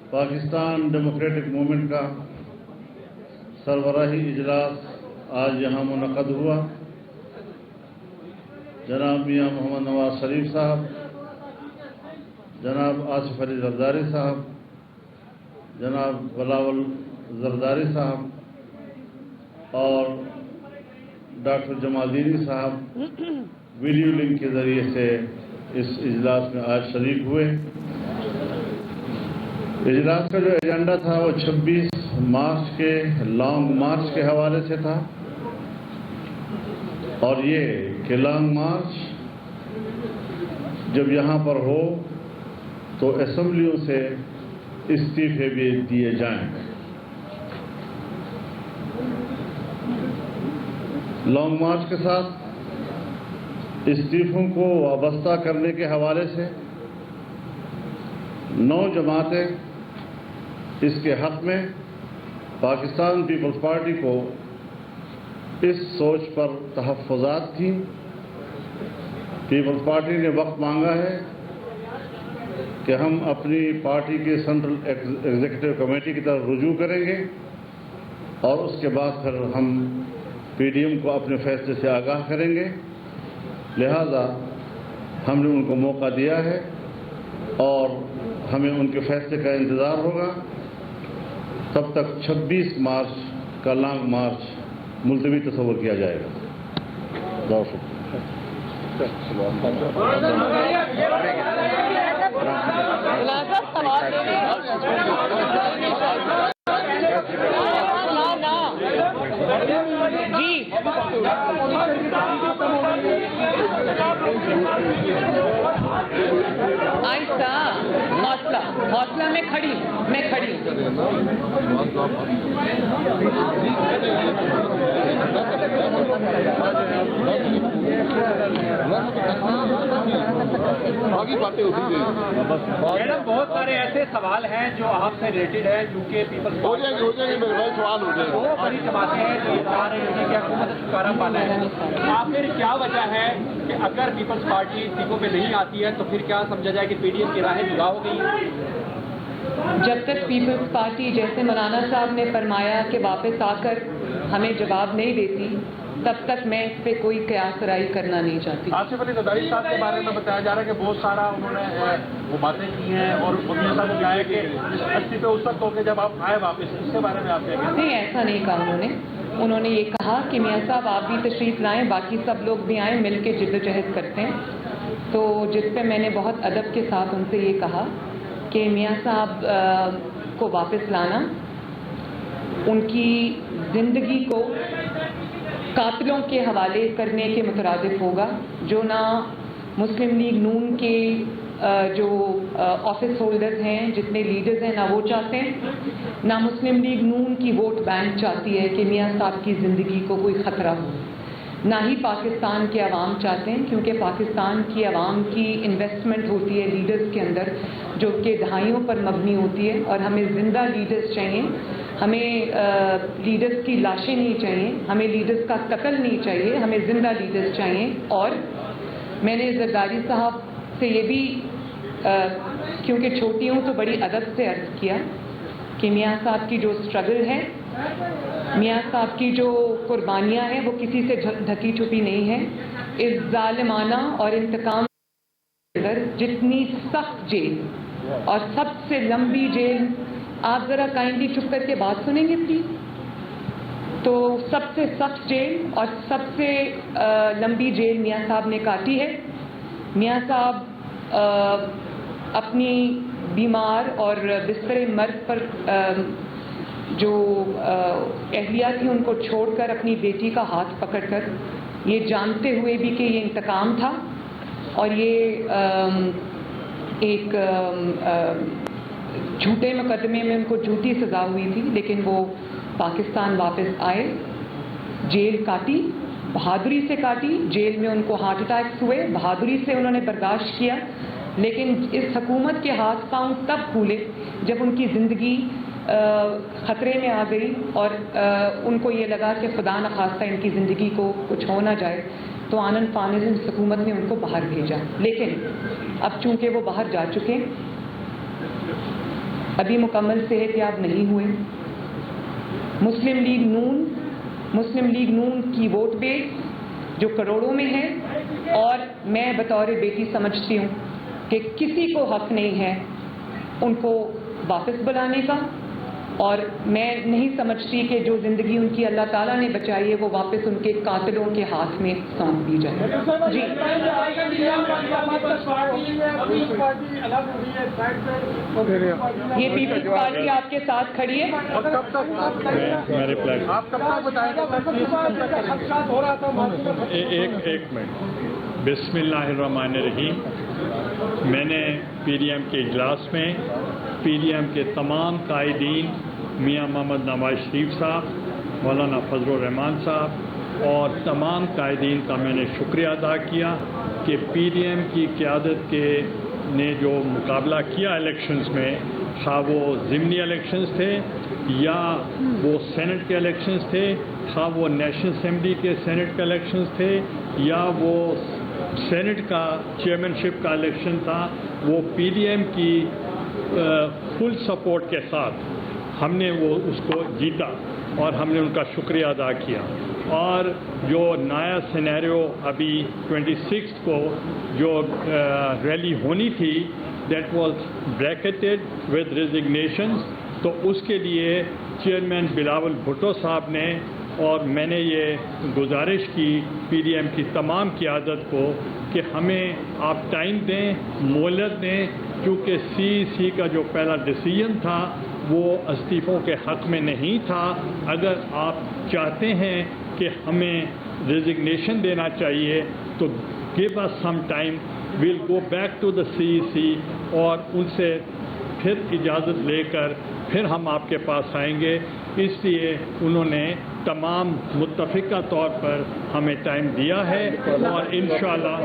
Pakistan democratic movement का सरबराही इजलास आज यहाँ मुनक़द हुआ। जनाब मियाँ मोहम्मद नवाज शरीफ साहब, जनाब आसिफ अली जरदारी साहब, जनाब बिलावल जरदारी साहब और डॉक्टर जमालदीनी साहब वीडियो लिंक के ज़रिए से इस इजलास में आज शरीक हुए। इजलास का जो एजेंडा था वो 26 मार्च के लॉन्ग मार्च के हवाले से था और ये कि लॉन्ग मार्च जब यहाँ पर हो तो असेंबलियों से इस्तीफे भी दिए जाएं। लॉन्ग मार्च के साथ इस्तीफों को वाबस्ता करने के हवाले से 9 जमातें इसके हक़ में पाकिस्तान पीपल्स पार्टी को इस सोच पर तहफ़्फ़ुज़ात थी। पीपल्स पार्टी ने वक्त मांगा है कि हम अपनी पार्टी के सेंट्रल एग्जीक्यूटिव कमेटी की तरफ रुजू करेंगे और उसके बाद फिर हम पीडीएम को अपने फैसले से आगाह करेंगे। लिहाजा हमने उनको मौका दिया है और हमें उनके फैसले का इंतज़ार होगा। तब तक 26 मार्च का लॉन्ग मार्च मुलतवी तस्वर किया जाएगा। आहिस्ता, हौसला हौसला, मैं खड़ी आगे बातें होती हैं। मैडम, बहुत सारे ऐसे सवाल हैं जो आपसे रिलेटेड है, क्योंकि पीपल्स हो जाएंगे मेरे भाई, सवाल हो जाएंगे। वो बड़ी जमातें हैं जो चाह रही हैं कि हुकूमत छुटकारा पाना है। आखिर क्या वजह है कि अगर पीपल्स पार्टी इस्तीफों पे नहीं आती है तो फिर क्या समझा जाए कि पीडीएम की राहें जुदा हो गई? जब तक पीपल्स पार्टी, जैसे मौलाना साहब ने फरमाया कि वापस आकर हमें जवाब नहीं देती, तब तक मैं इस पर कोई कयासराई करना नहीं चाहती। आसिफ अली जरदारी साहब के बारे में बताया जा रहा है कि बहुत सारा उन्होंने वो बातें की हैं और मियां साहब ने कहा है कि इस्तीफे उस वक्त होंगे जब आप आए वापस। इसके बारे में आप क्या कहते हैं? नहीं, ऐसा नहीं कहा उन्होंने ये कहा कि मियां साहब आप भी तशरीफ़ लाएं, बाकी सब लोग भी आएँ, मिल के जिद्दोजहद करते हैं। तो जिस पे मैंने बहुत अदब के साथ उनसे ये कहा कि मियां साहब को वापस लाना उनकी ज़िंदगी को कातिलों के हवाले करने के मुतरादिफ होगा, जो ना मुस्लिम लीग नून के जो ऑफिस होल्डर्स हैं, जितने लीडर्स हैं, ना वो चाहते हैं, ना मुस्लिम लीग नून की वोट बैंक चाहती है कि मियां साहब की ज़िंदगी को कोई ख़तरा हो, ना ही पाकिस्तान के अवाम चाहते हैं, क्योंकि पाकिस्तान की अवाम की इन्वेस्टमेंट होती है लीडर्स के अंदर जो कि दहाइयों पर मबनी होती है। और हमें ज़िंदा लीडर्स चाहिए, हमें लीडर्स की लाशें नहीं चाहिए, हमें लीडर्स का कत्ल नहीं चाहिए, हमें ज़िंदा लीडर्स चाहिए। और मैंने जरदारी साहब से ये भी क्योंकि छोटी हूँ तो बड़ी अदब से अर्ज़ किया कि मियां साहब की जो स्ट्रगल है, मियां साहब की जो कुर्बानियाँ हैं, वो किसी से ढकी छुपी नहीं है। इस जालिमाना और इंतकाम जितनी सख्त जेल और सबसे लंबी जेल, आप ज़रा काइंडली चुप करके बात सुनेंगे प्लीज़, तो सबसे सख्त जेल और सबसे लंबी जेल मियां साहब ने काटी है। मियां साहब अपनी बीमार और बिस्तर मर्द पर जो अहलिया थी उनको छोड़कर अपनी बेटी का हाथ पकड़कर, ये जानते हुए भी कि ये इंतकाम था और ये एक झूठे मुकदमे में उनको झूठी सज़ा हुई थी, लेकिन वो पाकिस्तान वापस आए, जेल काटी, बहादुरी से काटी। जेल में उनको हार्ट अटैक्स हुए, बहादुरी से उन्होंने बर्दाश्त किया, लेकिन इस हुकूमत के हाथ पांव तब खुले जब उनकी ज़िंदगी ख़तरे में आ गई और उनको ये लगा कि खुदा न खास्ता इनकी ज़िंदगी को कुछ हो ना जाए, तो आनन फानन हुकूमत ने उनको बाहर भेजा। लेकिन अब चूंकि वो बाहर जा चुके, ابھی مکمل صحت یاب نہیں ہوئے. مسلم لیگ نون کی ووٹ بیس جو کروڑوں میں ہے، اور میں بطور بیٹی سمجھتی ہوں کہ کسی کو حق نہیں ہے ان کو واپس بلانے کا، اور میں نہیں سمجھتی کہ جو زندگی ان کی اللہ تعالیٰ نے بچائی ہے وہ واپس ان کے قاتلوں کے ہاتھ میں سونپ دی جائے. جی یہ پیپلز پارٹی آپ کے ساتھ کھڑی ہے. آپ کب تک بتائیں گے؟ ایک منٹ. بسم اللہ الرحمن الرحیم. میں نے پی ڈی ایم کے اجلاس میں پی ڈی ایم کے تمام قائدین، میاں محمد نواز شریف صاحب، مولانا فضل الرحمان صاحب اور تمام قائدین کا میں نے شکریہ ادا کیا کہ پی ڈی ایم کی قیادت نے جو مقابلہ کیا الیکشنز میں، خواہ وہ ضمنی الیکشنز تھے یا وہ سینٹ کے الیکشنز تھے، خواہ وہ نیشنل اسمبلی کے سینٹ کے الیکشنز تھے یا وہ سینٹ کا چیئرمین شپ کا الیکشن تھا، وہ پی ڈی ایم کی فل سپورٹ کے ساتھ ہم نے اس کو جیتا اور ہم نے ان کا شکریہ ادا کیا. اور جو نیا سینیریو ابھی 26 کو جو ریلی ہونی تھی، دیٹ واز بریکٹڈ ود ریزگنیشنز، تو اس کے لیے چیئرمین بلاول بھٹو صاحب نے اور میں نے یہ گزارش کی پی ڈی ایم کی تمام قیادت کو کہ ہمیں آپ ٹائم دیں، مہلت دیں، کیونکہ سی کا جو پہلا ڈیسیژن تھا وہ استعفوں کے حق میں نہیں تھا. اگر آپ چاہتے ہیں کہ ہمیں ریزگنیشن دینا چاہیے تو give us some time, we'll go back to the sea اور ان سے پھر اجازت لے کر پھر ہم آپ کے پاس آئیں گے. اس لیے انہوں نے تمام متفقہ طور پر ہمیں ٹائم دیا ہے اور انشاءاللہ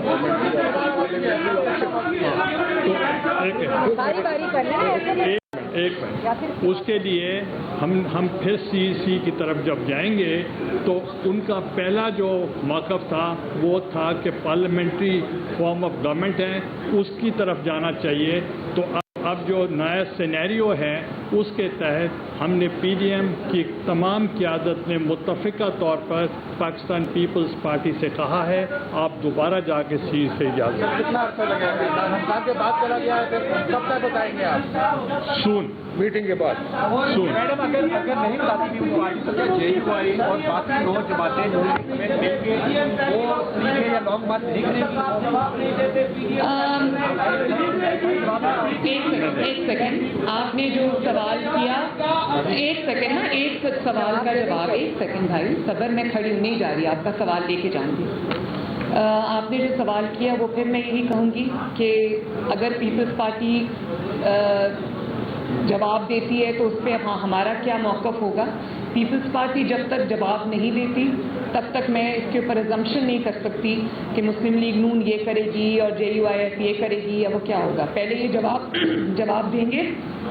ایک منٹ اس کے لیے ہم پھر سی کی طرف جب جائیں گے تو ان کا پہلا جو موقف تھا وہ تھا کہ پارلیمنٹری فارم آف گورنمنٹ ہے اس کی طرف جانا چاہیے. تو اب جو نیا سینیریو ہے اس کے تحت ہم نے پی ڈی ایم کی تمام قیادت نے متفقہ طور پر پاکستان پیپلز پارٹی سے کہا ہے آپ دوبارہ جا کے سی سے اجازت. کتنا عرصہ لگے گا؟ رمضان کے بعد چلا گیا ہے، کب تک بتائیں گے آپ؟ سون میٹنگ کے بعد. سون. میڈم اگر نہیں بتاتی تھی پارٹی تو کیا جے یو آئی اور باقی 9 جماعتیں مل کے وہ یا لانگ مارچ نہیں کریں گی؟ ایک سیکنڈ آپ نے جو سوال کیا، ایک سوال کا جواب. ایک سیکنڈ بھائی صبر، میں کھڑی نہیں جا رہی، آپ کا سوال لے کے جاؤں گی. آپ نے جو سوال کیا وہ پھر میں یہی کہوں گی کہ اگر پیپلز پارٹی جواب دیتی ہے تو اس پہ ہمارا کیا موقف ہوگا. پیپلز پارٹی جب تک جواب نہیں دیتی تب تک میں اس کے اوپر ازمپشن نہیں کر سکتی کہ مسلم لیگ نون یہ کرے گی اور جے یو آئی ایف یہ کرے گی یا وہ کیا ہوگا. پہلے یہ جواب دیں گے،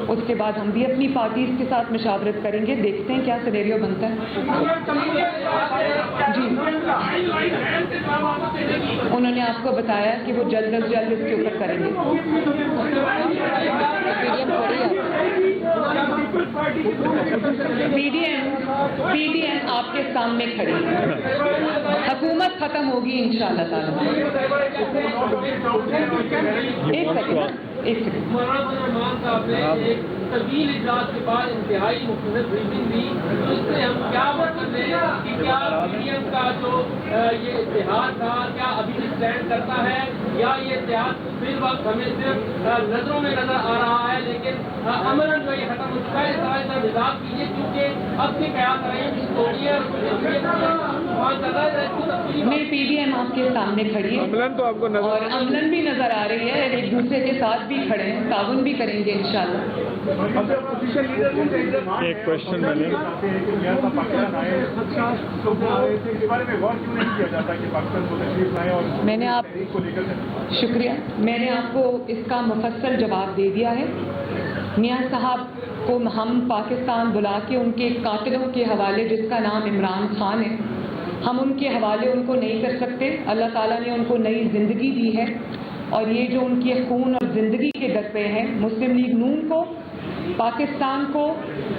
اس کے بعد ہم بھی اپنی پارٹیز کے ساتھ مشاورت کریں گے، دیکھتے ہیں کیا سینیریو بنتا ہے. جی انہوں نے آپ کو بتایا کہ وہ جلد از جلد اس کے اوپر کریں گے. پی ڈی ایم آپ کے سامنے کھڑی ہے، حکومت ختم ہوگی انشاءاللہ تعالی. ایک سیکنڈ طویل اجلاس کے بعد انتہائی مختصر بریفنگ دی، اس سے ہم کیا مطلب ہے کہ کیا پی ڈی ایم کا جو یہ اتحاد تھا کیا ابھی اسٹینڈ کرتا ہے یا یہ اتحاد فی الوقت ہمیں صرف نظروں میں نظر آ رہا ہے لیکن عملاً جو یہ ختم ہو چکا ہے. اس طرح مزاج کیجیے کیونکہ اب سے قیاس رہے ہیں جس توڑیے میں پی ڈی ایم آپ کے سامنے کھڑی ہے اور عملاً بھی نظر آ رہی ہے، ایک دوسرے کے ساتھ بھی کھڑے ہیں، تعاون بھی کریں گے انشاءاللہ. ایک کوشچن میں نے شکریہ، میں نے آپ کو اس کا مفصل جواب دے دیا ہے. میاں صاحب کو ہم پاکستان بلا کے ان کے قاتلوں کے حوالے جس کا نام عمران خان ہے، ہم ان کے حوالے ان کو نہیں کر سکتے. اللہ تعالیٰ نے ان کو نئی زندگی دی ہے اور یہ جو ان کے خون اور ज़िंदगी के दर पे है। मुस्लिम लीग नून को, पाकिस्तान को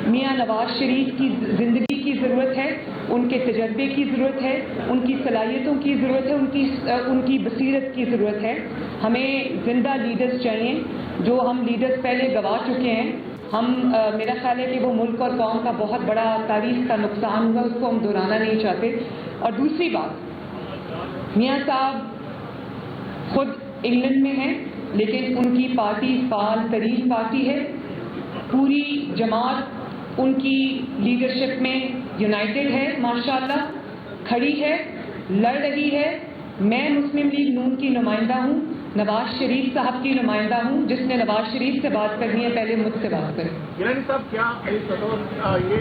मियां नवाज शरीफ की ज़िंदगी की ज़रूरत है, उनके तजर्बे की ज़रूरत है, उनकी सलाहियतों की ज़रूरत है, उनकी बसीरत की ज़रूरत है। हमें ज़िंदा लीडर्स चाहिए। जो हम लीडर्स पहले गवा चुके हैं, मेरा ख्याल है कि वो मुल्क और कौम का बहुत बड़ा तारीख का नुकसान हुआ, उसको हम दोहराना नहीं चाहते। और दूसरी बात, मियां साहब खुद इंग्लैंड में हैं, लेकिन उनकी पार्टी फाल तरीन पार्टी है। पूरी जमात उनकी लीडरशिप में यूनाइटेड है, माशाल्लाह, खड़ी है, लड़ रही है। मैं मुस्लिम लीग नून की नुमाइंदा हूँ, नवाज शरीफ साहब की नुमाइंदा हूँ। जिसने नवाज शरीफ से बात करनी है पहले मुझसे बात करें। गिलानी साहब, क्या ये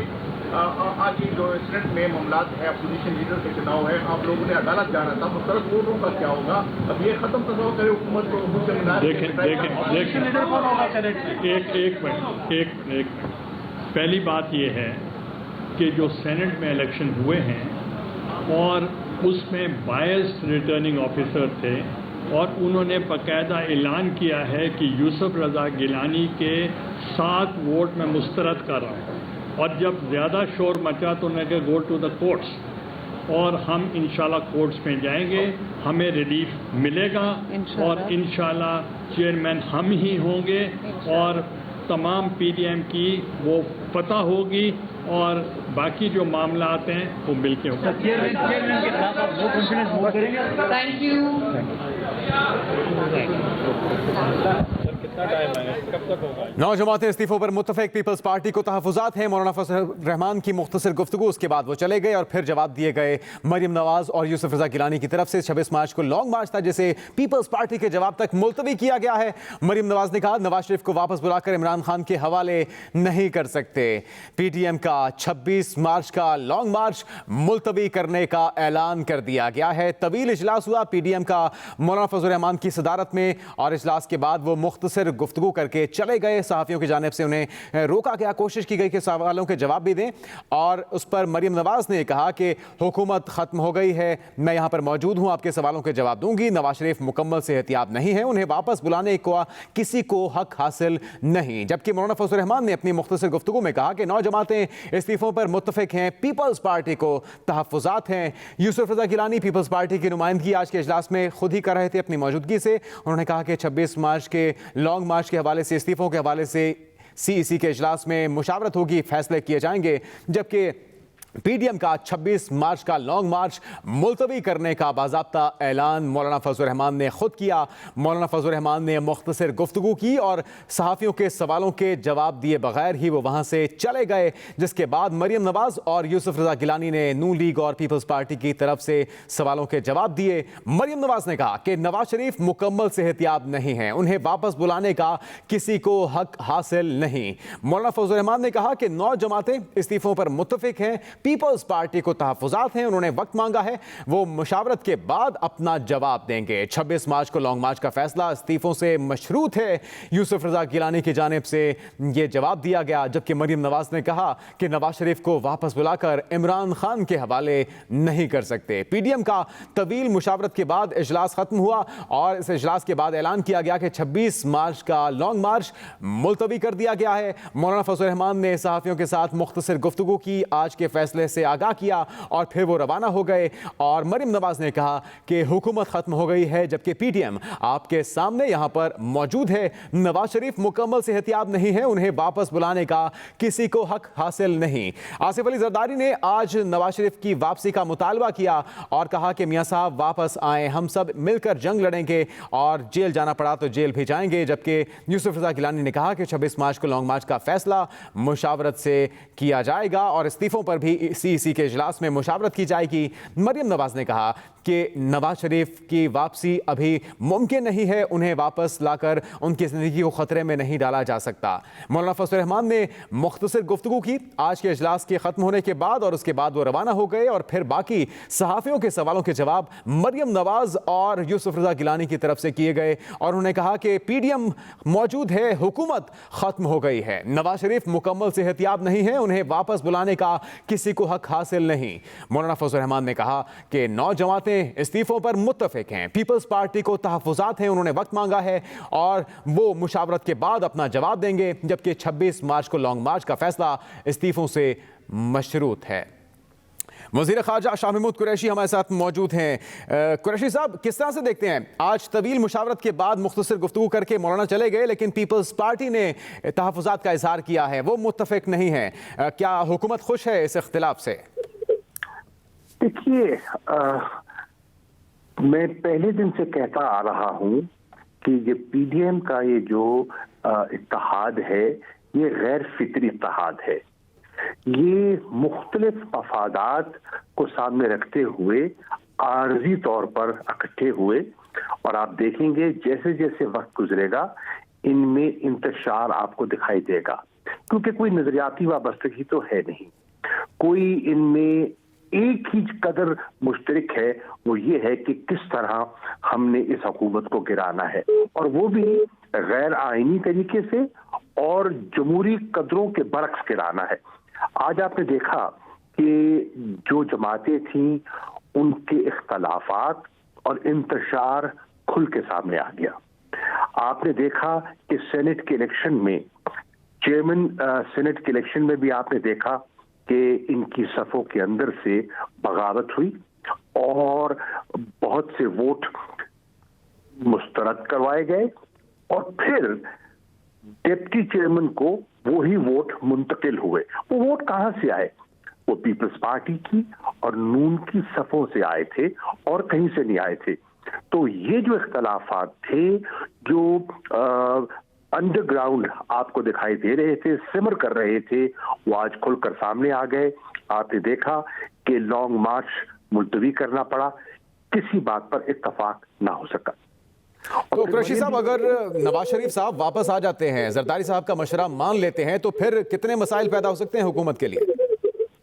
आज ये जो सेनेट में मामलात है, अपोजिशन लीडर के चुनाव है, आप लोगों ने अदालत जाना था, मुस्तरद वोटों का क्या होगा? अब ये खत्म तस्वर करे हुकूमत को। एक पहली बात ये है कि जो सेनेट में इलेक्शन हुए हैं और उसमें बायस्ड रिटर्निंग ऑफिसर थे और उन्होंने बाकायदा ऐलान किया है कि यूसुफ रज़ा गिलानी के 7 वोट में मुस्तरद कर रहा हूँ। और जब ज़्यादा शोर मचा तो उन्होंने कहा गो टू द कोर्ट्स, और हम इंशाल्लाह कोर्ट्स में जाएंगे, हमें रिलीफ मिलेगा और इंशाल्लाह चेयरमैन हम ही होंगे और तमाम पीडीएम की वो फतह होगी और बाकी जो मामला आते हैं वो मिलके होंगे। Thank you. नौ जमातें इस्तीफों पर मुत्तफिक, पीपल्स पार्टी को तहफ़्फ़ुज़ात हैं। मौलाना फजल रहमान की मुख्तसर गुफ्तगू, उसके बाद वो चले गए और फिर जवाब दिए गए मरियम नवाज और यूसुफ रज़ा गिलानी की तरफ से। 26 मार्च को लॉन्ग मार्च था जिसे पीपल्स पार्टी के जवाब तक मुलतवी किया गया है। मरियम नवाज ने कहा नवाज शरीफ को वापस बुलाकर इमरान खान के हवाले नहीं कर सकते। पीटीएम का 26 मार्च का लॉन्ग मार्च मुलतवी करने का ऐलान कर दिया गया है। तवील इजलास हुआ पीडीएम का मौलाना फजल रहमान की सदारत में और इजलास के बाद वो मुख्तसर गुफ्तगू करके चले गए। सहाफ़ियों की जानिब से उन्हें रोका गया, कोशिश की गई कि सवालों के जवाब भी दें और उस पर मरियम नवाज ने कहा कि हुकूमत ख़त्म हो गई है, मैं यहाँ पर मौजूद हूँ, आपके सवालों के जवाब दूंगी। नवाज शरीफ मुकम्मल सेहतियाब नहीं है, उन्हें वापस बुलाने का किसी को हक हासिल नहीं। जबकि मौलाना फजल रहमान ने अपनी मुख्तसर गुफ्तगू में कहा कि 9 जमातें इस्तीफों पर मुत्तफिक हैं, पीपल्स पार्टी को तहफ़्फ़ुज़ात हैं। यूसुफ रज़ा गिलानी पीपल्स पार्टी की नुमाइंदगी आज के इजलास में खुद ही कर रहे थे अपनी मौजूदगी से। उन्होंने कहा कि 26 मार्च के लॉन्ग मार्च के हवाले से, इस्तीफों के हवाले से सीईसी के इजलास में मुशावरत होगी, फैसले किए जाएंगे। जबकि पीडीएम का 26 मार्च का लॉन्ग मार्च मुलतवी करने का बाज़ाब्ता ऐलान मौलाना फजल रहमान ने खुद किया। मौलाना फजल रहमान ने मुख्तसर गुफ्तगू की और सहाफ़ियों के सवालों के जवाब दिए बगैर ही वो वहाँ से चले गए, जिसके बाद मरियम नवाज और यूसुफ रज़ा गिलानी ने नून लीग और पीपल्स पार्टी की तरफ से सवालों के जवाब दिए। मरियम नवाज ने कहा कि नवाज शरीफ मुकम्मल सेहतियाब नहीं हैं, उन्हें वापस बुलाने का किसी को हक हासिल नहीं। मौलाना फजल रहमान ने कहा कि 9 जमातें इस्तीफों पर मुत्तफिक हैं, पीपल्स पार्टी को तहफ़्फ़ुज़ात हैं, उन्होंने वक्त मांगा है, वो मुशावरत के बाद अपना जवाब देंगे। 26 मार्च को लॉन्ग मार्च का फैसला इस्तीफों से मशरूत है, यूसुफ रज़ा गिलानी की जानिब से ये जवाब दिया गया। जबकि मरियम नवाज ने कहा कि नवाज शरीफ को वापस बुलाकर इमरान खान के हवाले नहीं कर सकते। पीडीएम का तवील मुशावरत के बाद इजलास खत्म हुआ और इस इजलास के बाद ऐलान किया गया कि 26 मार्च का लॉन्ग मार्च मुलतवी कर दिया गया है। मौलाना फजल रहमान ने सहाफ़ियों के साथ मुख्तसर गुफ्तगू की, आज के फैसले से आगाह किया और फिर वो रवाना हो गए। और मरियम नवाज ने कहा कि हुकूमत खत्म हो गई है, जबकि पीटीएम आपके सामने यहां पर मौजूद है। नवाज शरीफ मुकम्मल सेहतियाब नहीं है, उन्हें वापस बुलाने का किसी को हक हासिल नहीं। आसिफ अली जरदारी ने आज नवाज शरीफ की वापसी का मुतालबा किया और कहा कि मियां साहब वापस आए, हम सब मिलकर जंग लड़ेंगे और जेल जाना पड़ा तो जेल भी जाएंगे। जबकि यूसुफ रज़ा गिलानी ने कहा कि 26 मार्च को लॉन्ग मार्च का फैसला मुशावरत से किया जाएगा और इस्तीफों पर भी सीईसी के इजलास में मुशावरत की जाएगी। मरियम नवाज ने कहा कि नवाज शरीफ की वापसी अभी मुमकिन नहीं है, उन्हें वापस लाकर उनकी ज़िंदगी को ख़तरे में नहीं डाला जा सकता। मौलाना फजल रहमान ने मुख्तसर गुफ्तगू की आज के इजलास के ख़त्म होने के बाद और उसके बाद वो रवाना हो गए और फिर बाकी सहाफ़ियों के सवालों के जवाब मरियम नवाज और यूसुफ रज़ा गिलानी की तरफ से किए गए और उन्होंने कहा कि पीडीएम मौजूद है, हुकूमत ख़त्म हो गई है, नवाज शरीफ मुकम्मल सेहतियाब नहीं है, उन्हें वापस बुलाने का किसी किसी को हक हासिल नहीं। मौलाना फजल रहमान ने कहा कि 9 जमातें इस्तीफों पर मुत्तफिक हैं। पीपल्स पार्टी को तहफ़्फ़ुज़ात हैं, उन्होंने वक्त मांगा है और वो मुशावरत के बाद अपना जवाब देंगे, जबकि 26 मार्च को लॉन्ग मार्च का फैसला इस्तीफों से मशरूत है। वज़ीर ख़ारजा शाह महमूद कुरैशी हमारे साथ मौजूद हैं। कुरैशी साहब, किस तरह से देखते हैं, आज तवील मुशावरत के बाद मुख्तसर गुफ्तगू करके मौलाना चले गए, लेकिन पीपल्स पार्टी ने तहफ़्फ़ुज़ात का इज़हार किया है, वो मुत्तफ़िक नहीं है, क्या हुकूमत खुश है इस इख्तिलाफ से? देखिए, मैं पहले दिन से कहता आ रहा हूँ कि ये पीडीएम का ये जो इत्तेहाद है, ये गैर फितरी इत्तेहाद है। ये मुख्तलिफ मफादात को सामने रखते हुए आर्जी तौर पर इकट्ठे हुए, और आप देखेंगे जैसे जैसे वक्त गुजरेगा इनमें इंतशार आपको दिखाई देगा, क्योंकि कोई नजरियाती वाबस्तगी तो है नहीं। कोई इनमें एक ही कदर मुश्तरक है, वो ये है कि किस तरह हमने इस हुकूमत को गिराना है, और वो भी गैर आईनी तरीके से और जमहूरी कदरों के बरक्स गिराना है। आज आपने देखा कि जो जमातें थीं उनके इख्तलाफात और इंतशार खुल के सामने आ गया। आपने देखा कि सेनेट के इलेक्शन में, चेयरमैन सेनेट के इलेक्शन में भी आपने देखा कि इनकी सफ़ों के अंदर से बगावत हुई और बहुत से वोट मुस्तरद करवाए गए, और फिर डिप्टी चेयरमैन को वही वोट मुंतकिल हुए। वो वोट कहां से आए? वो पीपल्स पार्टी की और नून की सफ़ों से आए थे और कहीं से नहीं आए थे। तो ये जो इख्तलाफात थे, जो अंडरग्राउंड आपको दिखाई दे रहे थे, सिमर कर रहे थे, वो आज खुलकर सामने आ गए। आपने देखा कि लॉन्ग मार्च मुलतवी करना पड़ा, किसी बात पर इत्तफाक ना हो सका। तो कुरैशी साहब, अगर नवाज शरीफ साहब वापस आ जाते हैं, जरदारी साहब का मशवरा मान लेते हैं, तो फिर कितने मसाइल पैदा हो सकते हैं हुकूमत के लिए?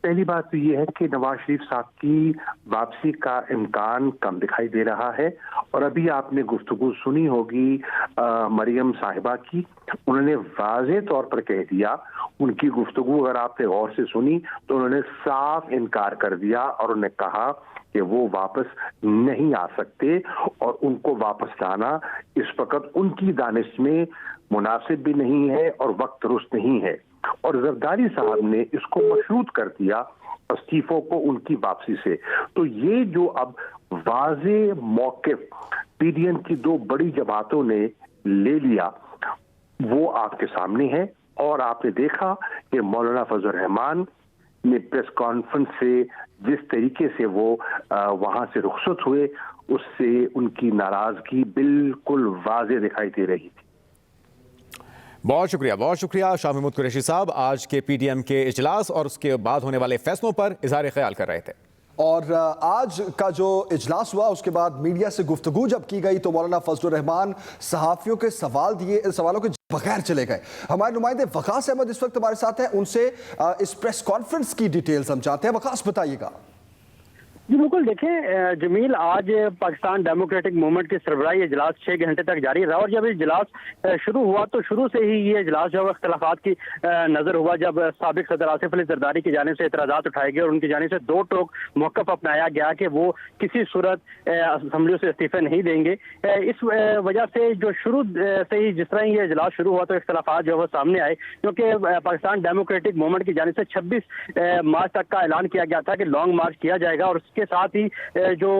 पहली बात तो ये है कि नवाज शरीफ साहब की वापसी का इम्कान कम दिखाई दे रहा है, और अभी आपने गुफ्तगू सुनी होगी मरियम साहिबा की, उन्होंने वाज़ेह तौर पर कह दिया, उनकी गुफ्तगू अगर आपने गौर से सुनी तो उन्होंने साफ इनकार कर दिया, और उन्होंने कहा कि वो वापस नहीं आ सकते, और उनको वापस लाना इस वक्त उनकी दानिश में मुनासिब भी नहीं है और वक्त दुरुस्त नहीं है। और जरदारी साहब ने इसको मशरूत कर दिया इस्तीफों को उनकी वापसी से। तो ये जो अब वाज़े मौक़िफ़ पीडीएम की 2 बड़ी जमातों ने ले लिया, वो आपके सामने है। और आपने देखा कि मौलाना फजल रहमान ने प्रेस कॉन्फ्रेंस से जिस तरीके से वो वहां से रुखसत हुए, उससे उनकी नाराजगी बिल्कुल वाज़े दिखाई दे रही थी। बहुत शुक्रिया शाह महमूद कुरैशी साहब, आज के पीडीएम के इजलास और उसके बाद होने वाले फैसलों पर इजहार ख्याल कर रहे थे। और आज का जो इजलास हुआ, उसके बाद मीडिया से गुफ्तगू जब की गई तो मौलाना फजल रहमान सहाफ़ियों के सवालों के बगैर चले गए। हमारे नुमाइंदे वकास अहमद इस वक्त हमारे साथ हैं, उनसे इस प्रेस कॉन्फ्रेंस की डिटेल्स हम चाहते हैं। वकास, बताइएगा। जी बिल्कुल, देखें जमील, आज पाकिस्तान डेमोक्रेटिक मूवमेंट की सरबराही इजलास 6 घंटे तक जारी रहा, और जब इजलास शुरू हुआ तो शुरू से ही ये इजलास जो है इख्तलाफात की नजर हुआ, जब साबिक सदर आसिफ अली जरदारी की जानिब से एतराज़ात उठाए गए और उनकी जानिब से 2 टोक मौक़िफ़ अपनाया गया कि वो किसी सूरत असम्बलियों से इस्तीफे नहीं देंगे। इस वजह से जो शुरू से ही जिस तरह ये इजलास शुरू हुआ तो इख्तलाफात जो है वो सामने आए, क्योंकि पाकिस्तान डेमोक्रेटिक मूवमेंट की जानिब से 26 मार्च तक का ऐलान किया गया था कि लॉन्ग मार्च किया जाएगा, और के साथ ही जो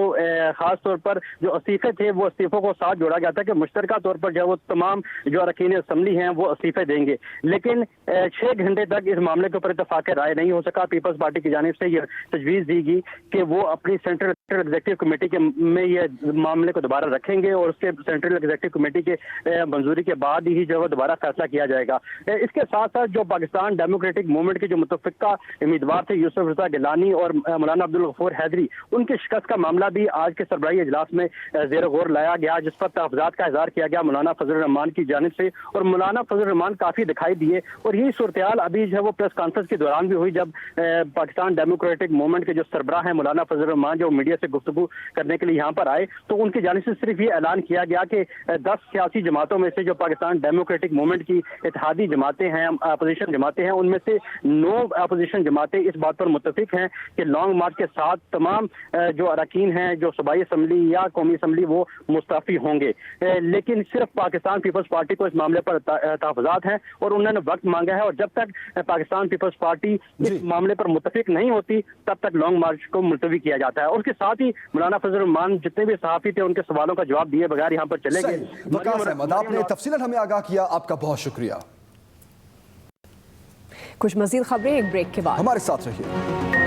खास तौर पर जो इस्तीफे थे वो इस्तीफों को साथ जोड़ा गया था कि मुश्तरका तौर पर जो वो तमाम जो अरकान असम्बली हैं वो इस्तीफे देंगे। लेकिन 6 घंटे तक इस मामले के ऊपर इत्तफाक राय नहीं हो सका। पीपल्स पार्टी की जानिब से ये तजवीज़ दी गई कि वो अपनी सेंट्रल एग्जीक्यूटिव कमेटी के में ये मामले को दोबारा रखेंगे, और उसके सेंट्रल एग्जीक्यूटिव कमेटी के मंजूरी के बाद ही जो है दोबारा फैसला किया जाएगा। इसके साथ साथ जो पाकिस्तान डेमोक्रेटिक मूवमेंट के जो मुतफ़िका उम्मीदवार थे यूसुफ रज़ा गिलानी और मौलाना अब्दुल गफूर हैदरी, थी, उनकी शिकस्त का मामला भी आज के सरबराही इजलास में ज़ेर गौर लाया गया, जिस पर तहफ़्फ़ुज़ात का इज़हार किया गया मौलाना फजल रहमान की जानिब से। और मौलाना फजल रहमान काफ़ी दिखाई दिए और यही सूरत हाल अभी जो है वो प्रेस कॉन्फ्रेंस के दौरान भी हुई, जब पाकिस्तान डेमोक्रेटिक मूवमेंट के जो सरबराह हैं मौलाना फजल रहमान जो मीडिया से गुफ्तगू करने के लिए यहाँ पर आए, तो उनकी जानिब से सिर्फ ये ऐलान किया गया कि 10 सियासी जमातों में से जो पाकिस्तान डेमोक्रेटिक मूवमेंट की इत्तेहादी जमातें हैं, अपोजिशन जमातें हैं, उनमें से 9 अपोजिशन जमातें इस बात पर मुत्तफिक हैं कि लॉन्ग मार्च के साथ तमाम जो अरकान हैं जो सूबाई असम्बली या कौमी असम्बली वो मुस्तफ़ी होंगे। लेकिन सिर्फ पाकिस्तान पीपल्स पार्टी को इस मामले पर तहफ़्फ़ुज़ात हैं और उन्होंने वक्त मांगा है, और जब तक पाकिस्तान पीपल्स पार्टी इस मामले पर मुत्तफिक नहीं होती तब तक लॉन्ग मार्च को मुलतवी किया जाता है। और उसके साथ ही मौलाना फजल रहमान जितने भी सहाफ़ी थे उनके सवालों का जवाब दिए बगैर यहाँ पर चले गए। वकास अहमद, आपने तफसीलन हमें आगाह किया, आपका बहुत शुक्रिया। कुछ मज़ीद खबरें एक ब्रेक के बाद, हमारे साथ रहिए।